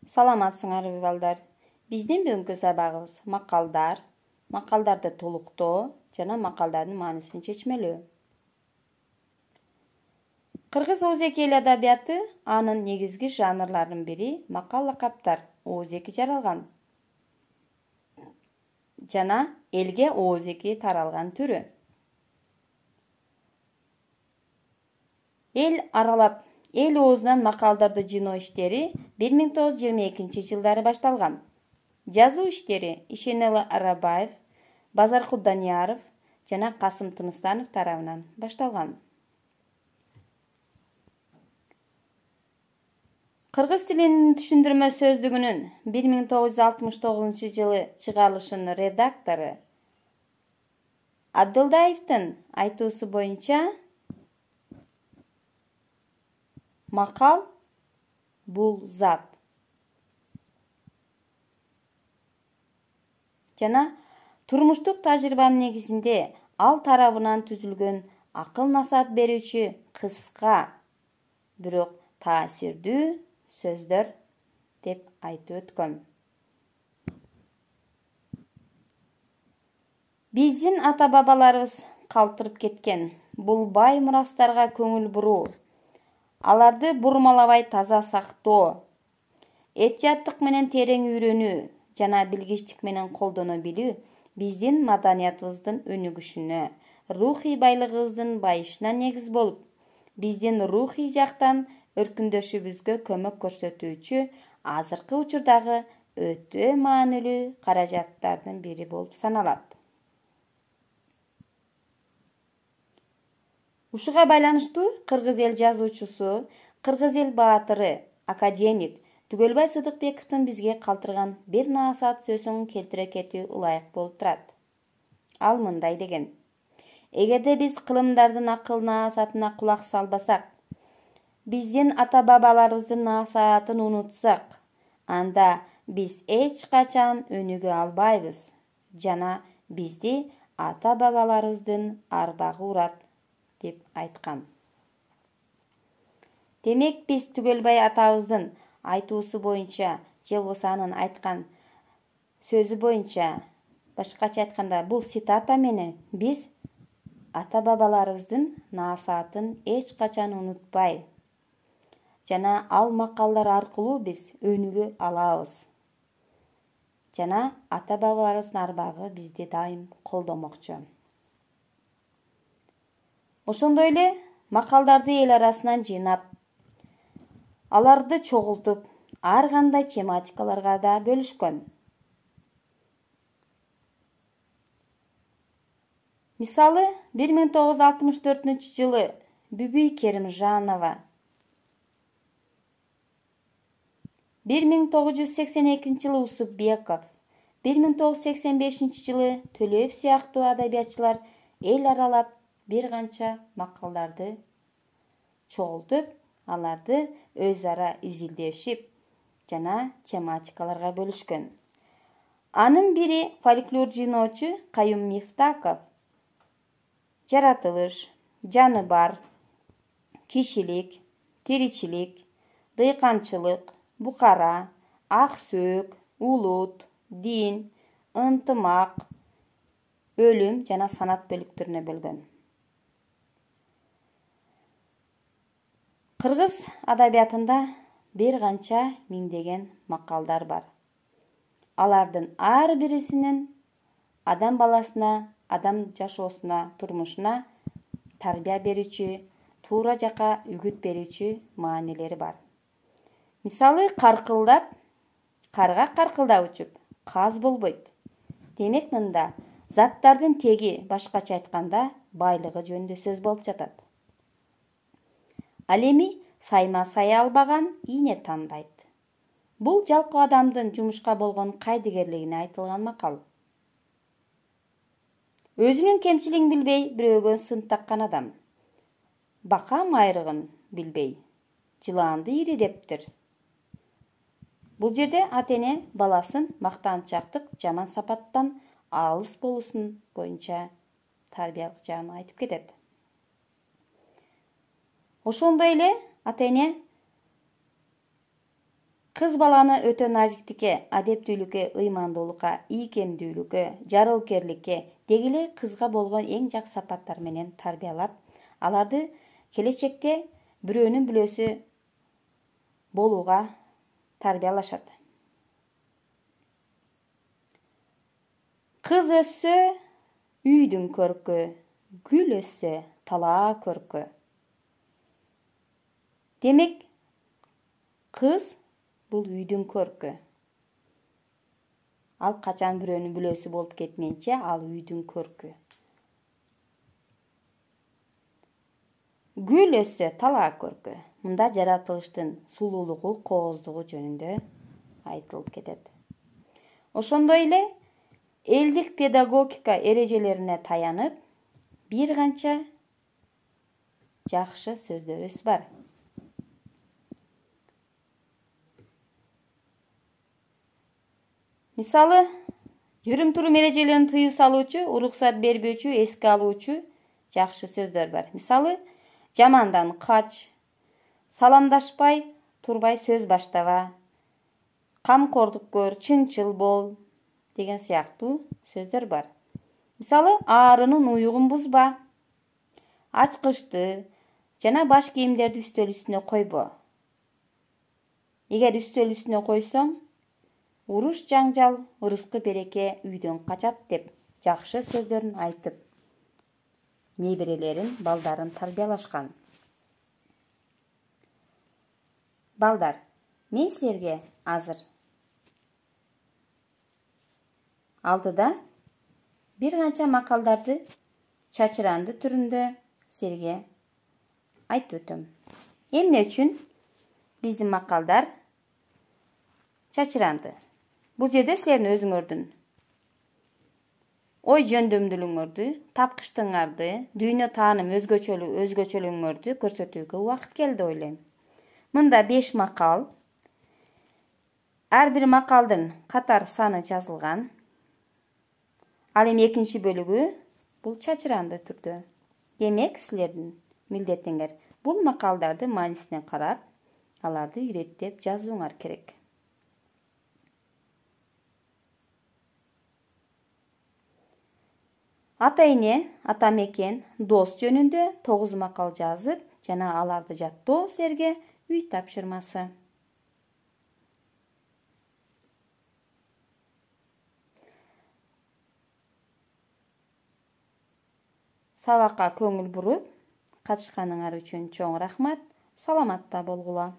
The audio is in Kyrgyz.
Саламатсыңарбы балдар? Биздин бүгүнкү сабагыбыз макалдар, макалдарды толуктоо жана макалдардын маанисин чечмелөө. Кыргыз оозеки эл адабияты анын негизги жанрларынын бири макал лакаптар оозеки жаралган жана элге оозеки таралган түрү. Эл аралап эл оозунан макалдарды жыйноо иштери 1922-жылдары башталган. Жазуу иштери Ишенели Арабаев, Базаркул Данияров жана Касым Тыныстанов тарабынан башталган. Кыргыз тилинин түшүндүрмө сөздүгүнүн 1969-жылы чыгарылышынын редактору Абдылдаевдин айтуусу боюнча макал бул зат жана турмуштук тажрыйбанын негизинде ал тарабынан түзүлгөн акыл-насаат берүүчү кыска, бирок таасирдүү сөздөр деп айтып өткөн. Биздин ата-бабаларыбыз калтырып кеткен бул бай мурастарга көңүл буруу, аларды бурмалабай таза сактоо, этияттык менен терең үйрөнүү жана билгичтик менен колдоно билүү биздин маданиятыбыздын өнүгүшүнө, рухий байлыгыбыздын байышына негиз болуп, биздин рухий жактан өркүндөшүбүзгө көмөк көрсөтүүчү азыркы учурдагы өтө маанилүү каражаттардын бири болуп саналат. Ушуга байланыштуу кыргыз эл жазуучусу, кыргыз эл баатыры, академик Түгөлбай Сыдыкбековдун бизге калтырган бир наасаат сөзүн келтире кетүү ылайык болуп турат. Ал мындай деген: эгерде биз кылымдардын акыл наасаатына кулак салбасак, биздин ата-бабаларыбыздын наасаатын унутсак, анда биз эч качан өнүгө албайбыз жана бизди ата-бабаларыбыздын арбагы урат деп айткан. Демек биз Түгөлбай атабыздын айтуусу боюнча же болбосо анын айткан сөзү боюнча, башкача айтканда бул цитата менен биз ата-бабаларыбыздын наасаатын эч качан унутпай жана ал макалдар аркылуу биз өнүгө алабыз жана ата-бабаларыбыздын арбагы бизди дайым колдомокчу. Ошондой эле макалдарды эл арасынан жыйнап, аларды чогултуп, ар кандай тематикаларга да бөлүшкөн. Мисалы, 1964-жылы Бүбүй Керимжанова, 1982-жылы Усупбеков, 1985-жылы Төлөев сыяктуу адабиятчылар эл аралап бир канча макалдарды чогултуп, аларды өз ара изилдешип жана тематикаларга бөлүшкөн. Анын бири фольклор жыйноочу Каюм Мифтаков жаратылыш, жаны бар, кишилик, тиричилик, дыйканчылык, букара, ак сөөк, улут, дин, ынтымак, өлүм жана санат бөлүктөрүнө бөлгөн. Кыргыз адабиятында бир канча миңдеген макалдар бар. Алардын ар бирисинин адам баласына, адам жашоосуна, турмушуна тарбия берүүчү, туура жака үгүт берүүчү маанилери бар. Мисалы, каркылдап, карга каркылдап учуп, каз болбойт. Демек мында заттардын теги, башкача айтканда, байлыгы жөнүндө сөз болуп жатат. Ал эми сайма сай албаган ийне тандайт. Бул жалкоо адамдын жумушка болгон кайдыгерлигине айтылган макал. Өзүнүн кемчилигин билбей бирөөгө сын таккан адам. Бака майрыгын билбей, жылаанды ири дептир. Бул жерде ата-эне баласын мактанчактык жаман сапаттан алыс болуусун боюнча тарбиялык жагын айтып кетет. Ошондой эле ата-эне Кыз баланы өтө назиктикке, адептүүлүккө, ыймандуулукка, ийкемдүүлүккө, жароокерликке, деги эле кызга болгон эң жакшы сапаттар менен тарбиялап, аларды келечекте бирөөнүн бүлөсү болууга тарбиялашат. Кыз өссө үйдүн көркү, гүл өссө талаа көркү. Демек, кыз бул үйдүн көркү. Ал качан бирөөнүн бүлөсү болуп кетмейинче, ал үйдүн көркү. Гүл өссө талаа көркү. Мында жаратылыштын сулуулугу, кооздугу жөнүндө айтылып кетет. Ошондой эле элдик педагогика эрежелерине таянып, бир канча жакшы сөздөрүбүз бар. Мисалы, жүрүм-турум эрежелерин тыюу салуучу, уруксат бербөөчү, эске алуучу жакшы сөздөр бар. Мисалы, жамандан кач, саламдашпай турбай сөз баштаба, камкордук көр, чынчыл бол деген сыяктуу сөздөр бар. Мисалы, аарынын уюгун бузба, ачкычты жана баш кийимдерди үстөл үстүнө койбо. Эгер үстөл үстүнө койсоң, уруш жаңжал, ырыскы береке үйдөн качат деп жакшы сөздөрүн айтып, неберелерин, балдарын тарбиялашкан. Балдар, мен силерге азыр алдыда бир канча макалдарды чачыранды түрүндө силерге айтып өтөм. Эмне үчүн биздин макалдар чачыранды? Бул жерде силердин өзүңөрдүн ой жөндөмдүүлүгүңөрдү, тапкычтыгыңарды, дүйнө тааным өзгөчөлүгүңөрдү көрсөтүүгө убакыт келди деп ойлойм. Мында 5 макал, ар бир макалдын катар саны жазылган. Ал эми экинчи бөлүгү бул чачыранды түрдө. Демек, силердин милдетиңер бул макалдарды маанисине карап, аларды иреттеп жазууңар керек. Ата-эне, ата-мекен, дос жөнүндө 9 макал жазып, жана аларды жаттоо силерге үй тапшырмасы. Сабакка көңүл буруп, катышканыңар үчүн чоң рахмат. Саламатта болгула.